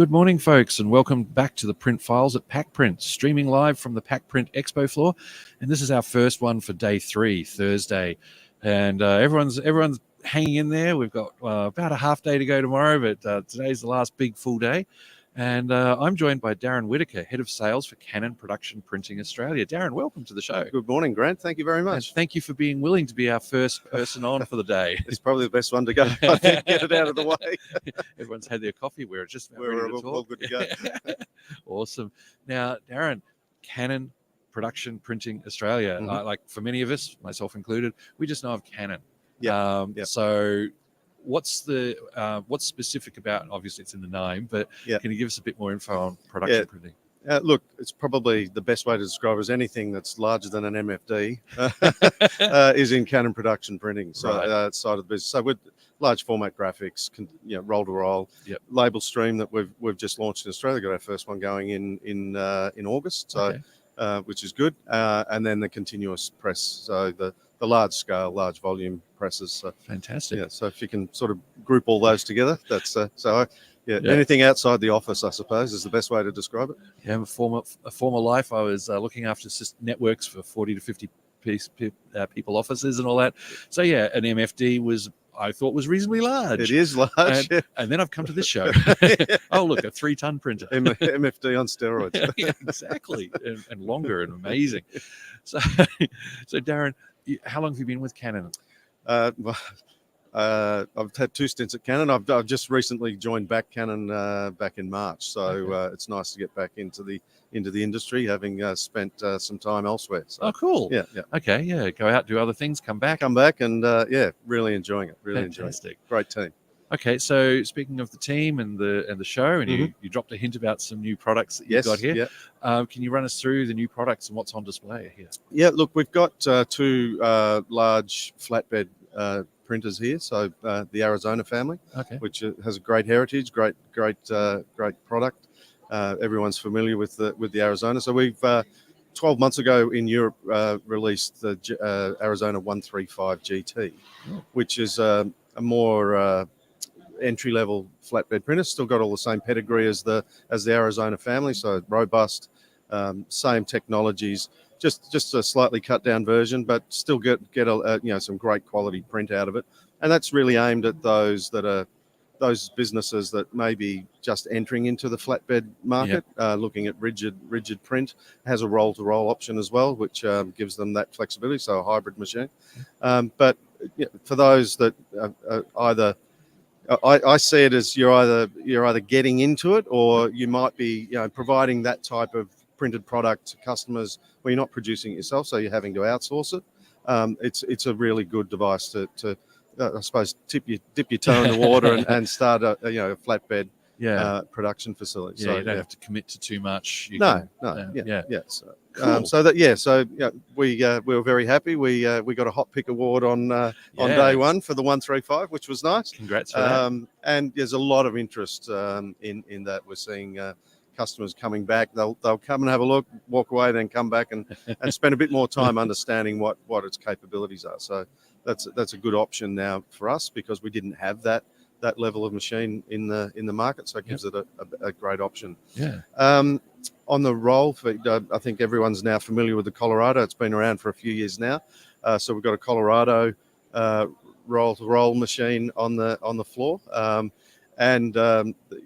Good morning, folks, and welcome back to the Print Files at PacPrint, streaming live from the PacPrint Expo floor. And this is our first one for day 3, Thursday. And everyone's hanging in there. We've got about a half day to go tomorrow, but today's the last big full day. And I'm joined by Daryn Whittaker, Head of Sales for Canon Production Printing Australia. Daryn, welcome to the show. Good morning, Grant. Thank you very much. And thank you for being willing to be our first person on for the day. It's probably the best one to go. I think, get it out of the way. Everyone's had their coffee. We're just about We're ready to talk. all good to go. Awesome. Now, Daryn, Canon Production Printing Australia, like for many of us, myself included, we just know of Canon. Yeah. So what's specific about, obviously it's in the name, but can you give us a bit more info on production printing? Look, it's probably the best way to describe it as anything that's larger than an MFD is in Canon production printing. So side of the business. So with large format graphics, roll to roll, label stream that we've just launched in Australia. Got our first one going in August, so which is good. And then the continuous press, so the large scale, large volume presses. So, fantastic. Yeah. So if you can sort of group all those together, that's anything outside the office, I suppose, is the best way to describe it. Yeah, a former life, I was looking after networks for 40 to 50 people offices and all that. So yeah, an MFD I thought was reasonably large. It is large. And then I've come to this show. Oh, look, a 3-ton printer. MFD on steroids. Yeah, exactly. And longer and amazing. So Daryn, how long have you been with Canon? I've had 2 stints at Canon. I've just recently joined back Canon back in March, so it's nice to get back into the industry, having spent some time elsewhere. So, oh, cool. Yeah. Okay, yeah. Go out, do other things, come back, and really enjoying it. Really fantastic. Enjoying it. Great team. Okay, so speaking of the team and the show, and you dropped a hint about some new products that you've got here. Can you run us through the new products and what's on display here? Yeah, look, we've got 2 large flatbed printers here. So the Arizona family, which has a great heritage, great product. Everyone's familiar with the Arizona. So we've 12 months ago in Europe released the Arizona 135 GT, which is a more entry-level flatbed printer. Still got all the same pedigree as the Arizona family, so robust, same technologies, just a slightly cut down version, but still get some great quality print out of it. And that's really aimed at those businesses that may be just entering into the flatbed market, looking at rigid print. Has a roll-to-roll option as well, which gives them that flexibility, so a hybrid machine. But for those that either I see it as you're either getting into it, or you might be providing that type of printed product to customers where you're not producing it yourself, so you're having to outsource it. It's a really good device to I suppose dip your toe in the water and start a flatbed production facility. So you don't have to commit to too much. No. So, cool. We were very happy. We got a Hot Pick Award on day 1 for the 135, which was nice. Congrats for that. And there's a lot of interest in that. We're seeing customers coming back. They'll come and have a look, walk away, then come back and spend a bit more time understanding what its capabilities are. So that's a good option now for us, because we didn't have that level of machine in the market, so it gives it a great option. On the roll, I think everyone's now familiar with the Colorado. It's been around for a few years now. So we've got a Colorado roll-to-roll machine on the floor. And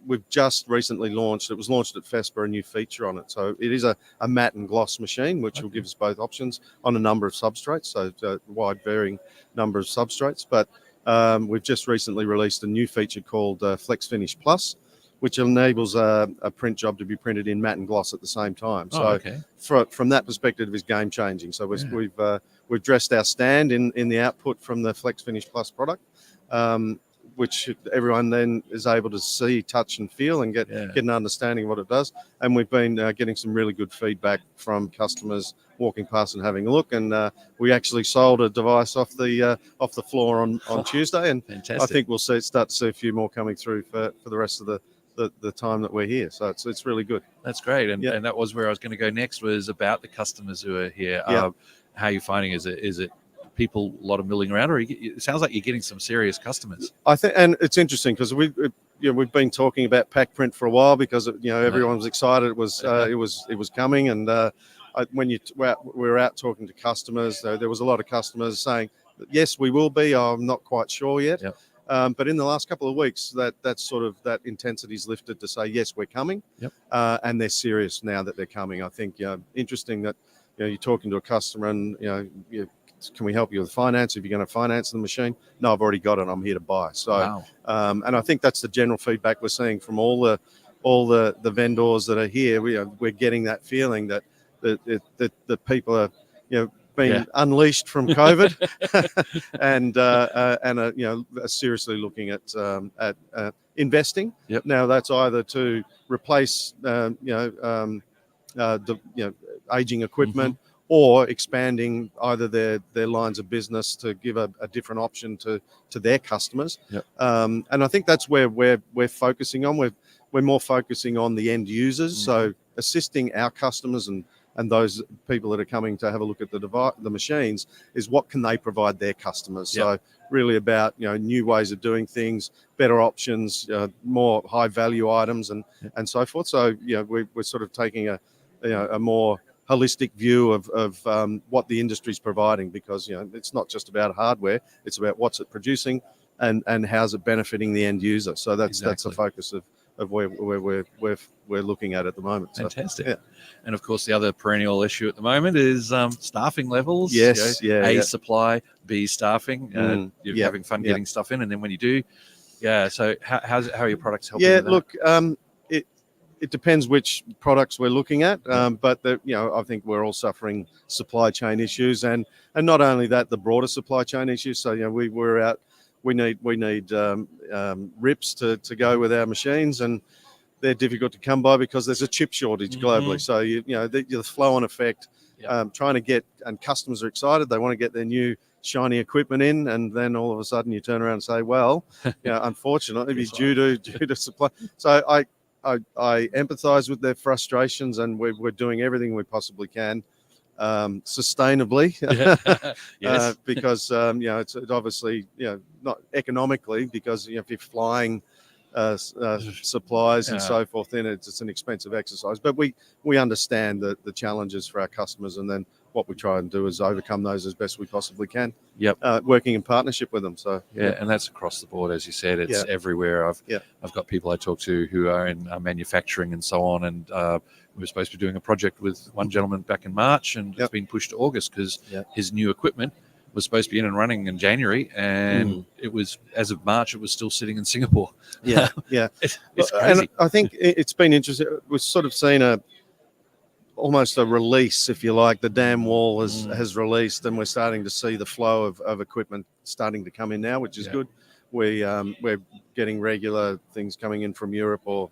we've just recently launched, it was launched at FESPA, a new feature on it. So it is a matte and gloss machine, which will give us both options on a number of substrates, so a wide varying number of substrates. But we've just recently released a new feature called Flex Finish Plus, which enables a print job to be printed in matte and gloss at the same time. So from that perspective, it's game changing. So we've dressed our stand in the output from the Flex Finish Plus product, which everyone then is able to see, touch and feel and get an understanding of what it does. And we've been getting some really good feedback from customers walking past and having a look. And we actually sold a device off the floor on Tuesday. And fantastic. I think we'll start to see a few more coming through for the rest of the time that we're here. So it's really good. That's great. And that was where I was going to go next, was about the customers who are here. How are you finding? Is it people, a lot of milling around, or it sounds like you're getting some serious customers? I think, and it's interesting because we've been talking about PacPrint for a while because everyone was excited. It was coming, and when we're out talking to customers, there was a lot of customers saying, yes, we will be. I'm not quite sure yet. Yep. But in the last couple of weeks, that intensity's lifted to say, yes, we're coming. Yep. And they're serious now that they're coming. I think interesting that you're talking to a customer and can we help you with finance? If you're going to finance the machine, no, I've already got it. I'm here to buy. So, wow. And I think that's the general feedback we're seeing from all the vendors that are here. We're getting that feeling that the people are being unleashed from COVID and are seriously looking at investing. Yep. Now that's either to replace aging equipment or expanding either their lines of business to give a different option to their customers. Yep. And I think that's where we're focusing on. We're more focusing on the end users, so assisting our customers and those people that are coming to have a look at the machines is what can they provide their customers. Yep. So really about new ways of doing things, better options, more high value items and so forth. So we're sort of taking a more holistic view of what the industry's providing, because it's not just about hardware, it's about what's it producing and how's it benefiting the end user. So that's the focus of where we're looking at the moment. Fantastic. So, yeah. And of course, the other perennial issue at the moment is staffing levels. Yes, supply, B, staffing. You're having fun getting stuff in, and then when you do, so how are your products helping with that? Look, it depends which products we're looking at, but I think we're all suffering supply chain issues, and not only that, the broader supply chain issues. So we're out. We need rips to go with our machines, and they're difficult to come by because there's a chip shortage globally. So the flow-on effect, trying to get, and customers are excited. They want to get their new shiny equipment in, and then all of a sudden you turn around and say, well, unfortunately, it's due to supply. So I empathise with their frustrations, and we're doing everything we possibly can sustainably. Yes. Because it's obviously not economically, because if you're flying supplies and so forth, then it's an expensive exercise. But we understand the challenges for our customers, and then what we try and do is overcome those as best we possibly can. Yep. Working in partnership with them. So and that's across the board, as you said. It's everywhere. I've got people I talk to who are in manufacturing and so on, and we were supposed to be doing a project with one gentleman back in March, and it's been pushed to August because his new equipment was supposed to be in and running in January, and it was, as of March, it was still sitting in Singapore. It's crazy. And I think it's been interesting. We've sort of seen almost a release, if you like. The dam wall has released, and we're starting to see the flow of equipment starting to come in now, which is good. We're getting regular things coming in from Europe or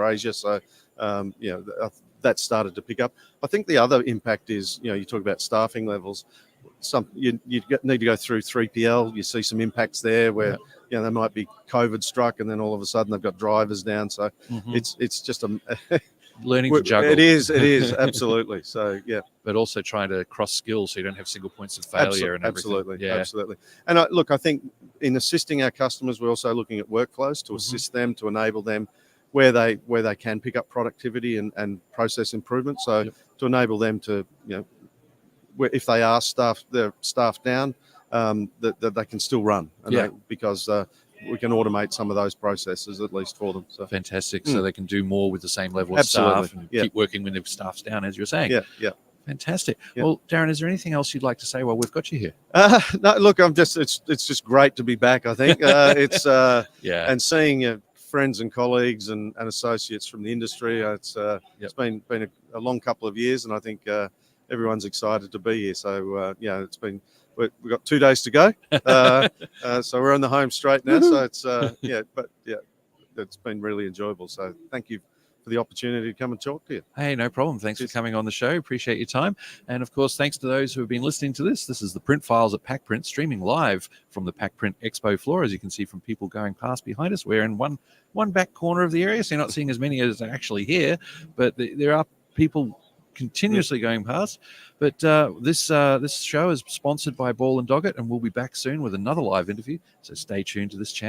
Asia, so that started to pick up. I think the other impact is, you talk about staffing levels. You need to go through 3PL. You see some impacts there where they might be COVID struck, and then all of a sudden they've got drivers down. So it's just learning to juggle. It is absolutely. So but also trying to cross skills so you don't have single points of failure and everything. Absolutely. And I think in assisting our customers, we're also looking at workflows to assist them, to enable them where they can pick up productivity and process improvement. So to enable them to if they are they're staffed down, that they can still run, because we can automate some of those processes at least for them. So fantastic. So they can do more with the same level of staff and keep working when their staff's down, as you're saying. Fantastic. Well, Daryn, is there anything else you'd like to say while we've got you here? No, look, it's just great to be back. I think it's and seeing friends and colleagues and associates from the industry. It's been a long couple of years, and I think everyone's excited to be here. So it's been. We've got 2 days to go, so we're on the home straight now. So it's it's been really enjoyable. So thank you for the opportunity to come and talk to you. Hey, no problem. Thanks for coming on the show. Appreciate your time. And of course, thanks to those who have been listening to this. This is the Print Files at PacPrint, streaming live from the PacPrint Expo floor. As you can see from people going past behind us, we're in one back corner of the area, so you're not seeing as many as are actually here, but there are people continuously going past. But this show is sponsored by Ball and Doggett, and we'll be back soon with another live interview. So stay tuned to this channel.